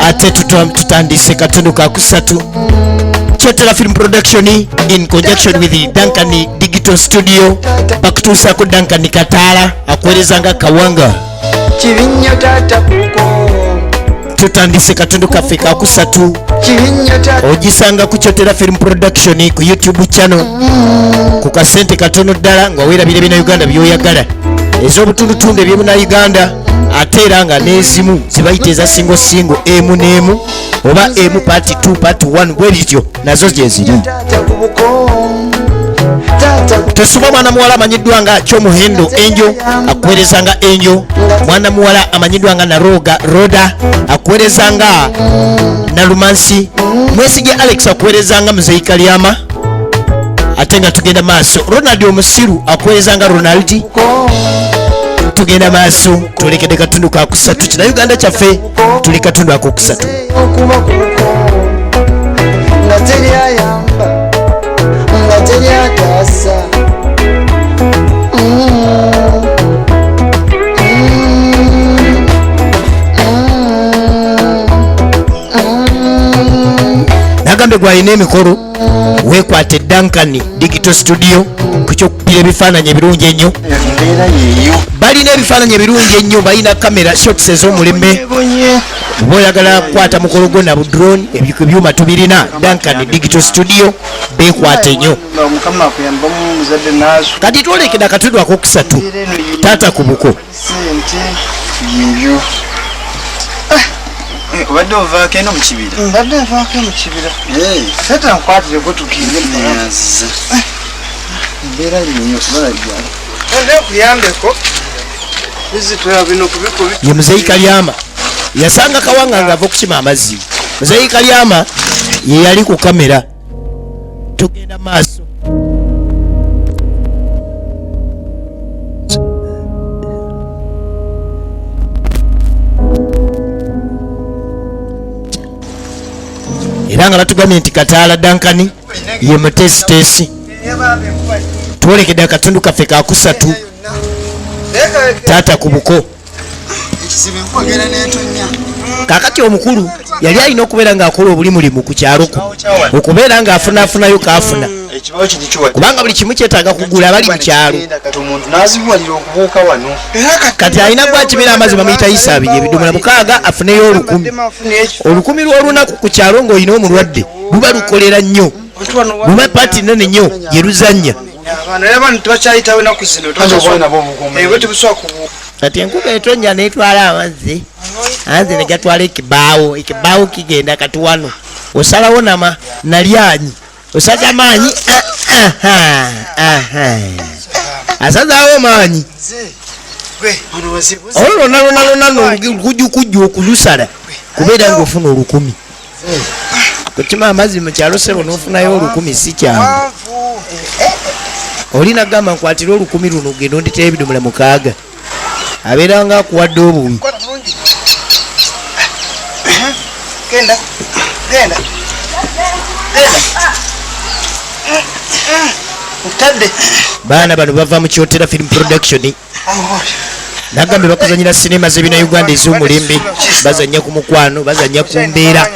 ate tutandise katundu kakusatu Kyotera Film Production in conjunction with the Duncan Digital Studio bakutuusako Duncan Kataala akwerezanga Kawanga Kibinyo tata kuko tutandise katundu kaffe kakusatu ogisanga ku Kyotera Film Production ku YouTube channel ku kasente katono ddala nga weerabire bina Uganda byoyagala ez'obutundutundu eby'emuna Uganda ate era nga n'ezimu zibayita eza singo emu n'emu oba emu part 2 part 1 bwe bityo nazo gye ziri. Tesuba mwana muwala amanyiddwa nga Kyomuhendo Enjo akwerezanga Enjo, mwana muwala amanyiddwa nga Roda akwerezanga Nalumansi, Mwesige Alex akwerezanga Muzeyi Kalyama. Ate nga tugenda maaso Ronald Omusiru akwerezanga Ronaldi. Tugenda maaso tulekede katundu kakusatu kina Uganda kyaffe tuli katundu akokusatu. Nagambe gwalina emikolo weekwate Duncan Digital Studio kukyokupira ebifaananyi ebirungi ennyo. Balina ebifaananyi ebirungi ennyo, balina kamera shots ez'omulembe. Oba oyagala kukwata mukolo gwo na budrone ebyuma tubirina Duncan Digital Studio beekwate nnyo. Kati twolekera akatundu akokusatu taata ku buko. Obadde ovaako eno mu kibira? Mbadde nvaako mu kibira. Seta nkwatire ko tugende nyaza. Mbeera nnyo balajja. Nde kuyambeko. Bizitoya bino kubiko. Ye Muzeyi Kalyama yasanga Kawanga ng'ava okukima amazzi. Muzeyi Kalyama ye yali ku kamera. Tugenda maaso. Era nga batugambye nti Kataala Duncan ye mutesitesi. Twolekedde akatundu kaffe kakusatu taata ku buko. Kakati omukulu yali alina okubeera ng'akola obulimulimu ku kyalo ku okubeera ng'afunaafunayo kaafuna kubanga buli kimu kyetaaga kugula abali mu kyalo. Kati alina gwakibira amazzi bamuyita Isaabiri ebidomola 6 afuneyo 1000. 1000 lw'olunaku ku kyalo ng'olina omulwadde luba lukolera nnyo, luba paati nnene nnyo gye luzannya. Kati enkuba etonnya n'etwala amazzi ne gatwala ekibaawo. Ekibaawo kigenda kati wano osalawo nalyanyi osaza maanyi asazaawo maanyi olwo lona kujju okulusala kubeera ng'ofuna 1000. Kukima amazzi mu kyalo sebo n'ofunayo 1000 si kyangu. Olina gamba nkwatira 1000 luno ogenda onditera ebidomola 6 abeera nga akuwadde obubi. Baana bano bava mu Kyotera Film Production. Nagambe bakuzanyira sinema z'ebina Uganda ez'omulembe, bazanya ku mukwano, bazanya ku mbeera.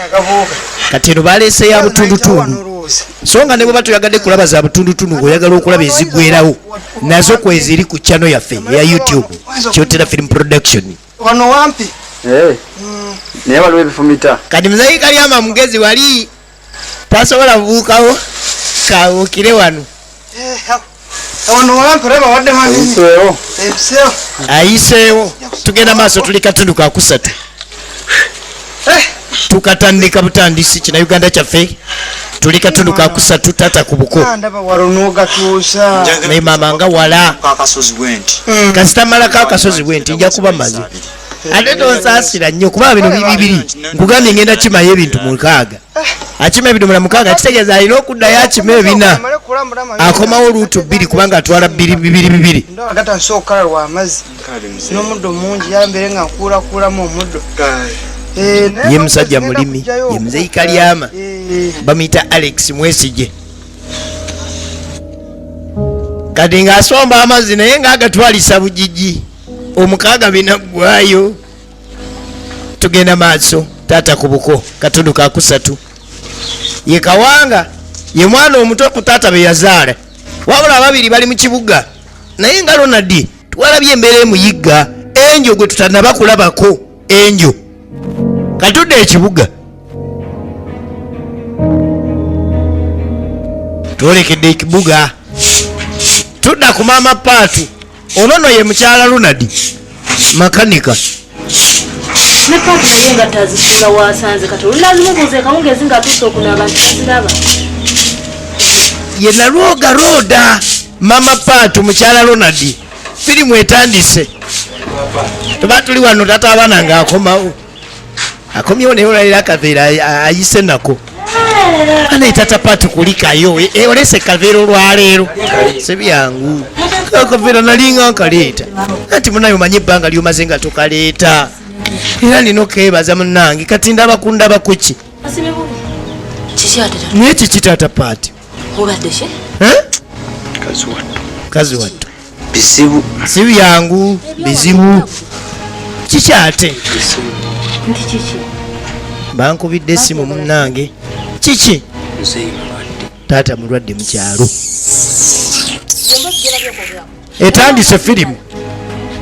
Kati eno baleese ya butundutundu. So nga ne bwe batoyagadde kulaba za butundutundu ng'oyagala okulaba eziggwerawo nazo kweziri ku channel yaffe eya YouTube Kyotera Film Production. Wano wampi. Naye waliwo ebifumita. Kati Muzeyi Kalyama mugezi wali tasobola kubuukawo kawukire wano. Wano wampi reba wadde mani. Ayiseewo. Tugenda maaso tuli katundu kakusatu. Tukatandika butandisi kina Uganda kyaffe tuli katundu kakusatu taata ku buko. Ndaba waronoga tuusa. Ne mama nga wala. Kakasozi bwenti. Kasitamala kakasozi bwenti nja kuba mazi. Ate tonsaasira nnyo kuba bino bibiri nkugambye ngenda kimayo ebintu 6. Akima ebidomola 6 kitegeeza alina okuddayo akima 4. Akomawo luutu 2 kubanga atwala 2. Agata nsooka lwa amazzi n'omuddo mungi yambere nga nkuulakuulamu omuddo. Ye musajja mulimi ye Muzeyi Kalyama bamuyita Alex Mwesige. kati ng'asomba amazzi naye ng'agatwalisa bugigi omukaaga binaggwayo. Tugenda maaso. Taata ku buko katundu ka kusatu ye Kawanga ye mwana omuto ku taata be yazaala, wabula ababiri bali mu kibuga naye nga Ronald twalabye embeera emuyigga. Enjo gwe tutanaba kulabako, enjo katudde ekibuga twolekedde ekibuga tudda ku maama Paatu. Onono ye mukyala Ronald makanika. Ne Paatu naye nga tazisula wasanze kati olinazimubuuza ekawungezi nga tusse okunaaba ntaziraba. Ye Nalwoga Roda maama Paatu mukyala Ronald. Firimu etandise. Tuba tuli wano tata abaana ng'akomawo. Akomyewo naye olalira akaveera ayise nako. Ana tata Paatu kulikayo olese kaveera olwaleero si byangu. Akaveera nalinga nkaleeta anti munayo manye ebbanga lyomaze nga tokaleeta. Era nina okeebaza munnange kati ndaba kundaba kuki naye kiki taata Paatu kazi wattu bizibu si byangu bizibu. Kiki ate bankubidde essimu munnange. Kiki taata mulwadde mu kyalo etandise firimu.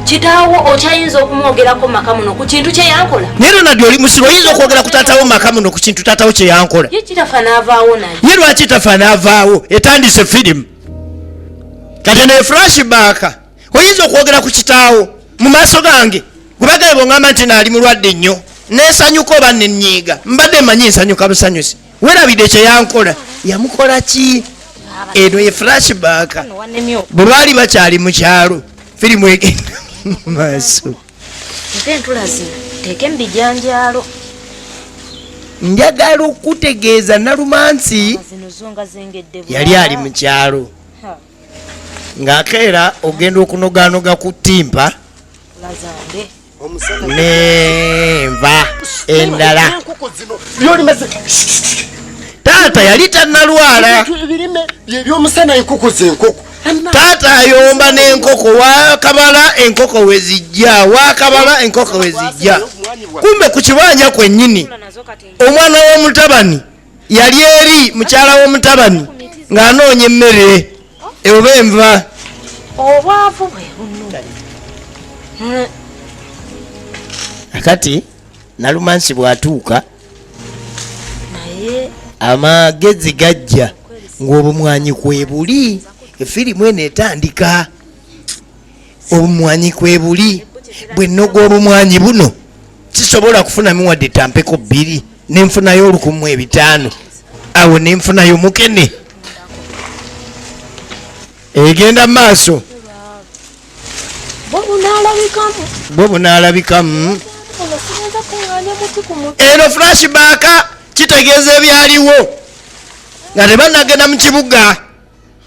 Kitaawo okyayinza okumwogerako maka muno ku kintu kye yankola. Naye Ronald oli musiru oyinza okwogera ku taatawo maka muno ku kintu taatawo kye yankola. Ye kitafa n'avaawo naye. Ye lwaki tafa n'avaawo? Etandise firimu. Kati ne flashback oyinza okwogera ku kitaawo mu maaso gange gwe bagaye bongamba nti naali mulwadde nnyo neesanyuka oba nenyiiga mbadde mmanyi nsanyuka busanyusi. Werabidde kye yankola yamukola ki? Eno ye flashback bwe baali bakyali mu kyalo. Firimu egenda maaso. Entulazi teeke mu bijanjaalo. Njagala okutegeeza Nalumansi yali ali mu kyalo ng'akeera ogenda okunoganoga ku ttimpa n'enva endala. Taata yali tannalwala. Ebyomusana enkoko z'enkoko. Taata ayomba n'enkoko wakabala enkoko we zijja wakabala enkoko we zijja. Kumbe ku kibanja kwennyini omwana w'omutabani yali eri mukyala w'omutabani ng'anoonya emmere oba enva. Obwavu bwe bunno. Akati Nalumansi bw'atuuka Naye amagezi gajja ng'obumwanyi kwebuli. Efirimu eno etandika obumwanyi kwebuli. Bwe nnoga obumwanyi buno sisobola kufunamu wadde tampeko 2 nenfunayo 1500 awo nenfunayo mukene egenda maaso bwo bunaalabikamu. Eno flashback kitegeeza ebyaliwo nga tebanagenda mu kibuga.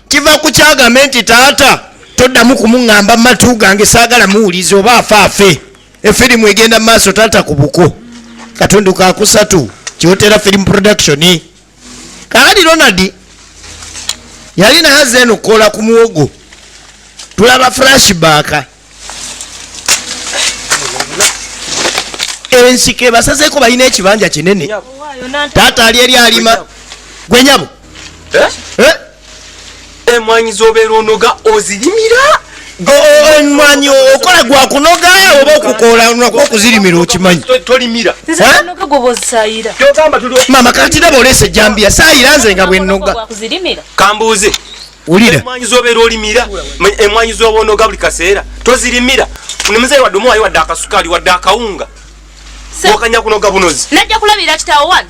Kiva ku kyagamba nti taata toddamu kumuŋŋamba matu gange saagala muwuliza oba afaafe. Efirimu egenda maaso taata ku buko katundu ka kusatu Kyotera Film Production. Kaali Ronald yali nayaze eno kukola ku muwogo. Tulaba flashback ensike basazeeko balina ekibanja kinene. Taata ali eri alima gwe nyabo Emwanyi z'obeera onoga ozirimira. Emwanyi okola gwa kunoga oba okukoola nako okuzirimira okimanyi. Tolimira. Mama kati ndaba oleese ejjambiya saayira nze nga bwe nnoga. Kambuuze. Wulira. Emwanyi z'obeera olimira, emwanyi z'oba onoga buli kaseera tozirimira. Ne muzeeyi wadde omuwayo wadde akasukaali wadde akawunga. Wakanya kunoga bunozi. Najja kulabirira kitaawo wano.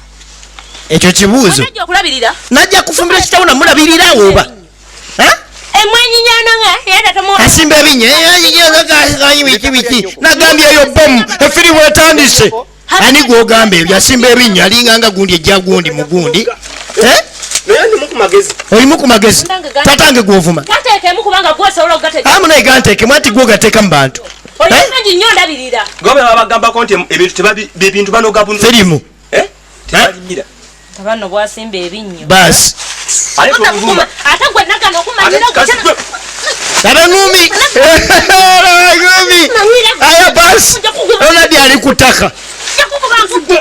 Ekyo kibuuzo. Najja okulabirira. Najja kufumbira kitaawo namulabirira oba. Emwanyi nyananga yada tamu. Asimba ebinnya biki nagambye eyo bomu efirimu etandise. Ani gw'ogamba ebyo asimba ebinnya alinganga gundi ejja gundi mugundi. Naye ndi mu magezi. Olimu ku magezi. Tatange gw'ovuma. Gateekemu kubanga gwe osobola okugateeka. Amu naye ganteekemu anti gwe ogateeka mu bantu. Olina nnyo ndabirira. Gobe babagambako nti ebintu banoga buno. Firimu. Tebalimira. Tabano bwasimba ebinnyo. Basi. Ate gwe nagano okumanyira ngumi aya basi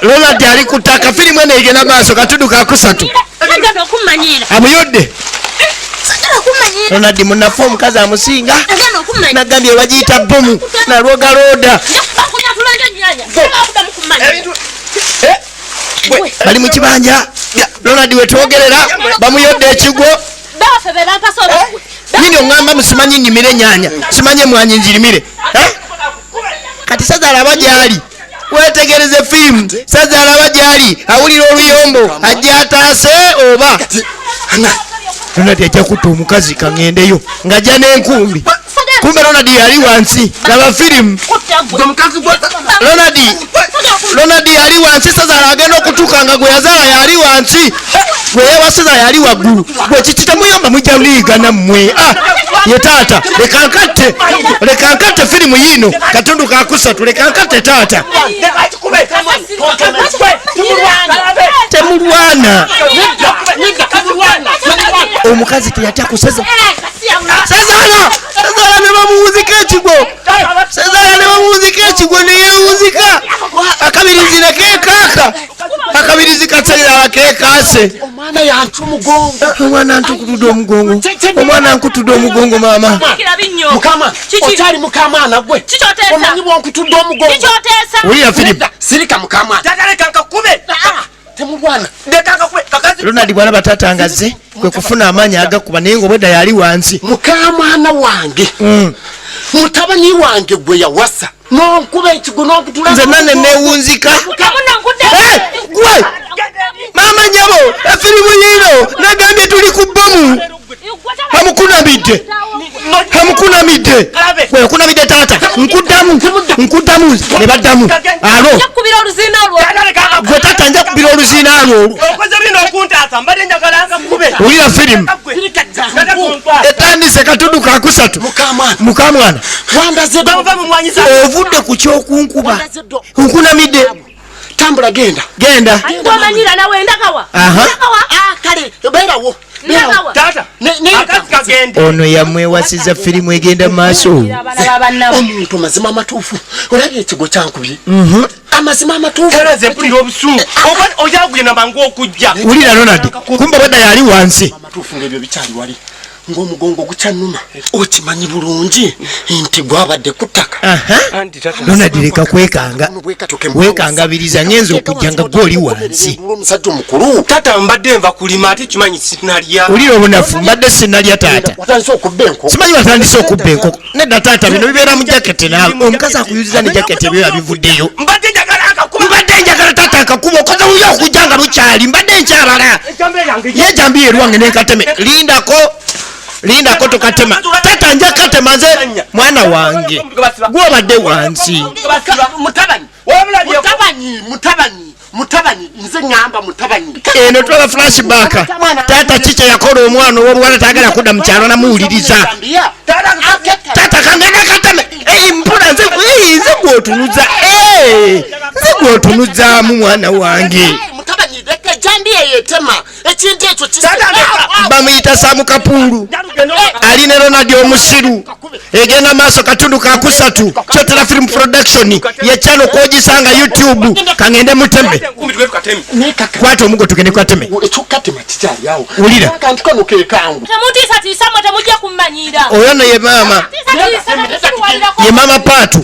Ronald ali kutaka filimu ene igena maaso katundu kakusatu amuyodde Ronald munafu omukazi amusinga nagambye bagiyita bomu nalwogaloda bali mu kibanja Ronald wetwogerera bamuyodde ekigwo nini oŋŋamba musimanyi nnimire ennyanya simanye mwanyi nzirimire kati saza alaba gyali wetegereze filimu saza alaba gyali awulira oluyombo ajja ataase oba Ronald ajja kutta omukazi kaŋŋendeyo ng'ajja n'enkumbi kumbe Ronald yali wansi laba filimu Ronald yali wansi saza agenda okutuuka nga gwe yazaala yali wansi gwe yewasiza yali waggulu gwe kiki temuyamba mujja liigana mmwe ye taata leka nkatte filimu yino katundu kakusatu leka nkatte taata temulwana omukazi teyatya kuseza Sezala ne bamuwuzika ekigwo neyewuzika akabirizi nekekaka akabirizi katsalira kekase omwana nkutudde omugongo mama mukama okyali mukamwana gwe omanyi bwonkutudde omugongo wulira filimu sirika mukamwana temulwana Ronald bwalaba taata ngazze kwe kufuna amaanyi agakuba naye ng'obwedda yali wansi mukamwana wange mutabani wange gwe yawasa nonkuba ekigo nonkutula nze nanne neewunzika gwe maama nyabo efirimu yino nagambye tuli ku bbomu hamukunamidde wekunamidde taata nkuddamu ne baddamu alo gwe taata nja kubira oluziina alwo olira firimu etandise katundu kakusatu mukamwana ovudde ku kyokunkuba nkunamidde tambula genda kale beerawo ono yamwewasiza firimu egenda maaso omuntu mazima amatuufu olabye ekigo kyankubye amazima amatuufu wulira Ronald kumba bwedda yali wansi amatuufu ng'ebyo bikyali wali ng'omugongo gukyannuma okimanyi bulungi nti gwabadde ku ttaka Ronald leka wekangabiriza ngenza okujja nga gwoli wansi omusajja omukulu tata mbadde nva kulima ate kimanyi sinalya wulira obunafu mbadde sinalya taata watandise okubba enkoko simanyi watandise okubba enkoko nedda taata bino bibeera mu jaketi naawe omukazi akuyuliza ne jaketi ebyo yabivuddeyo mbadde njagala taata akakuba okoze wuyo okujja nga bukyali mbadde nkyalala yejambi yerwange nenkateme lindako tokatema tata nja katema nze mwana wange gwobadde wansi mutabani nze ngamba mutabani eno twala flashback tata chiche yakola omwana ow'obuwala taagala kudda mu kyalo namuwuliriza tata kangana kateme mpula nze gwotunuzaamu mwana wange bamuyita Samu Kapulu ali ne Ronald omusiru egenda maaso katundu kakusatu Kyotera Film Production ye channel kogisanga YouTube kangende muteme kwata omugo tugende kwateme wulira oyo no ye mama Patu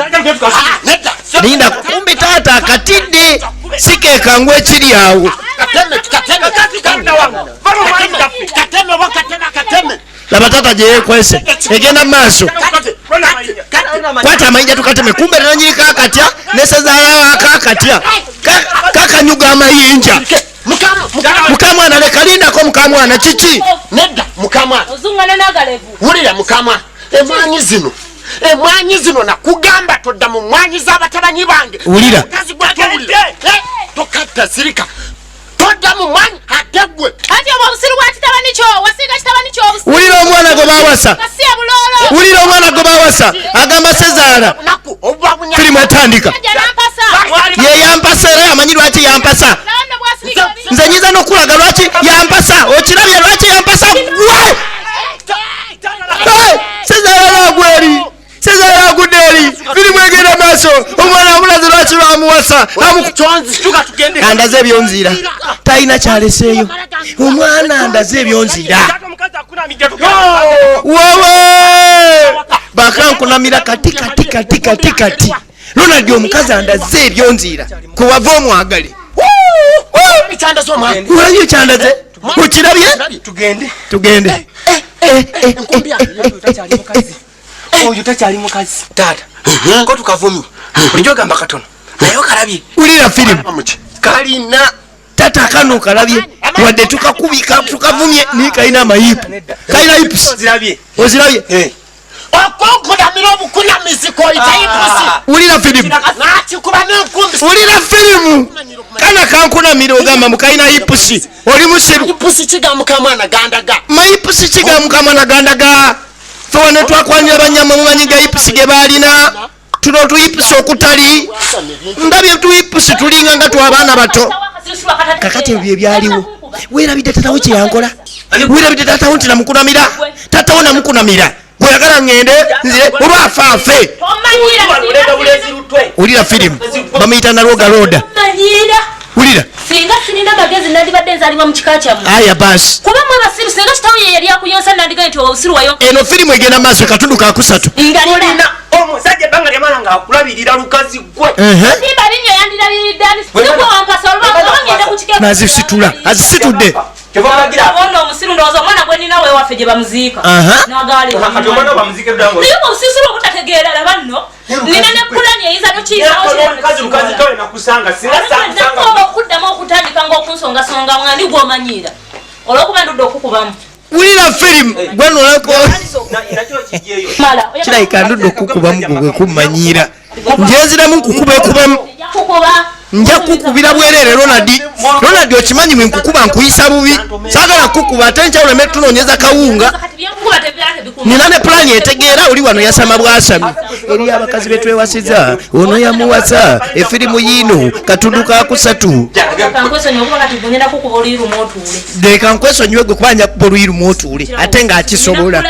linda kumbi taata akatidde sikekangwa ekiri awo laba taata gye yeekwese egenda maaso kwata amayinja tukateme kumbe nananyirika akatya nesezaalawo akakatya kakanyuga amayinja mukamwana leka lindako mukamwana kiki nedda mukamwana wulira mukamwana emwanyi zino nakugamba todda mu mwanyi z'abatabanyi bange wulira tokatta sirika todda mu mwanyi ate gwe wulira omwana gwe bawasa agamba sezaala firimu etandika ye yampasa era amanyi lwaki yampasa nze nyiza n'okulaga lwaki yampasa okirabye lwaki yampasa gwe sezaala maaso omwana omulazi lwaki lwamuwasa Situka tugende. andaze ebyonzira talina kyaleseeyo omwana andaze ebyonzira wowe bakankunamira kati Ronald omukazi andaze ebyonzira kuwava omwagale ulabye kyandaze ukirabye tugende oyo takyali mukazi taata ko tukavumye bulijjo gamba katono naye okalabye ulira firimu kalina tata kano kalabye wadde tukakubika tukavumye ni kalina amayipu kalina yipusi ozirabye okunkunamira obukunamizi koyita ipusi ulira firimu nakikuba n'enkumbi ulira firimu kana kankunamira ogamba mukalina yipusi oli musiru ipusi kigamuka mwana gandaga mayipusi kigamuka mwana gandaga fe ne twakwanyira banyama mumanyi ga yipusi ge balina tuno tuyipusi okutali ndabye tuyipusi tulinga nga twabaana bato kakati ebyo byaliwo weerabidde tatawo kyeyankola weerabidde tatawo nti namukunamira tatawo namukunamira bweyagala ngende nzire oba afaafe ulira firimu bamuyita nalwogalooda ulira singa sirina magezi nandibadde nzalibwa mu kika kyammwe aya basi kuba mwe basiru singa kitawo ye yali akuyonsa nandigaye nti obusiru wayo eno firimu egenda maaso katundu kakusatu olina omusajja ebbanga lyamala ngaakulabirira lukazi gwe simba linyo yandirabiridde sikuwankasa olubangenda ku kike nazisitula azisitudde abona omusiru ndowooza omwana gwe nina wewaffe gye bamuziika naye obusisiro obutategeera laba nno nina ne pulani eyinza okuddamu okutandika ngaokunsongasonga mwandi gw'omanyiira olwokuba ndudde okukubamu ulira firimu gwenolako kirayika ndudde okukubamu gwe kummanyiira njenziramu nkukubekubemu nja kukubira bwerere Ronald okimanyi bwe nkukuba nkuyisa bubi saagala kukuba ate nkyawuleme tunoonyeza kawunga nina ne pulani etegeera oli wano yasama bwasami eri abakazi betwewasiza ono yamuwasa efirimu yiino katundu kakusatu leka nkwesonyiwe gwe kubanja kuba oluyirumu otuule ate ng'akisobola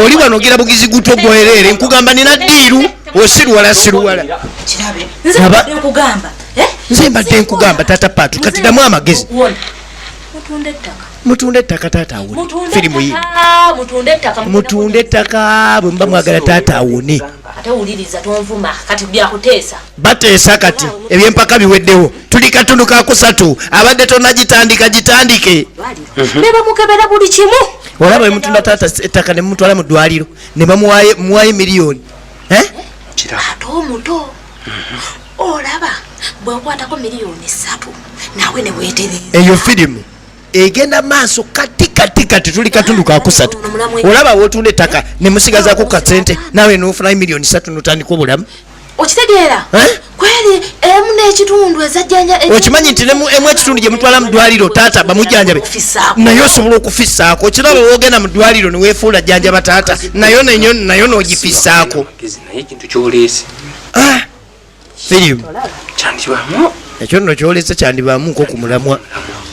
oli wano ogira bugizi gutwo gwerere nkugamba nina ddiiru osiruwala siruwala nze mbadde nkugamba tata Patu kati damu amagezi mutunda ettaka taata awone firimu yi mutunda ettaka bwe muba mwagala taata awone bateesa kati ebyempaka biweddewo tuli katundu kakusatu abadde tonagitandika gitandike nebamukebera buli kimu olaba bwe mutunda taata ettaka ne mumutwala mu ddwaliro ne bamuwaayo miliyoni ate omuto olaba bwekwatako miliyoni 3 nawe newetereza eyo firimu egenda maaso kati tuli katundu kakusatu olaba wotunda ettaka nemusigazako kasente nawe nofunayo miliyoni 3 notandika obulamu okitegeera kweri emu n'ekitundu ezajjanja okimanyi nti emu ekitundu gye mutwala mu ddwaliro taata bamujjanjabe naye osobola okufisaako kiraba woogenda mu ddwaliro neweefuula jjanjaba taata nayo n'ogifisaako firimu ekyo nno kyolese kyandibaamu nko ku mulamwa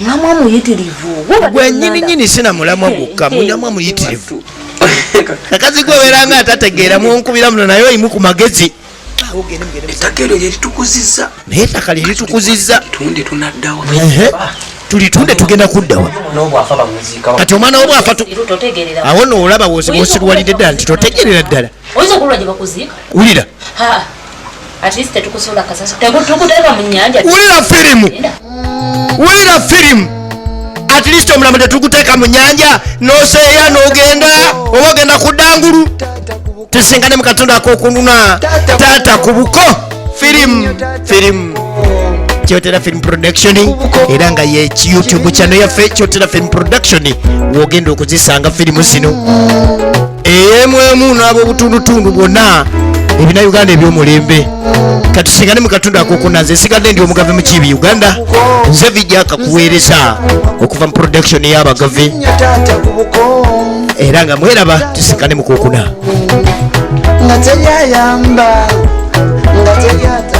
mulamwa muyitirivu gwe nyininyini sina mulamwa gwokka mulamwa muyitirivu akazi gweweranga atategeera munkubira muno naye oyimu ku magezi ettaka eryo lyeritukuzizza naye ettaka lyeritukuzizza tulitunde tugenda kuddawa kati omwana wobwafa awo noolaba wosiruwalidde ddala nti totegerera ddala wulira wulira firimu at least omulamu tetuguteeka mu nyanja noseeya n'ogenda oba ogenda ku ddangulu tusingane mu katundu ak'okununa taata ku buko firimu Kyotera Film Production era nga ye YouTube channel yaffe Kyotera Film Production wogenda okuzisanga firimu zino emwemu n'abo butundutundu bwonna ebina Uganda eby'omulembe katusingane mu katundu ak'okunaze sigadde ndi omugave mu kibi Uganda nze vijja kakuweereza okuva mu production y'abagave era nga mweraba tusingane mu kokuna nga teyayamba nga teyata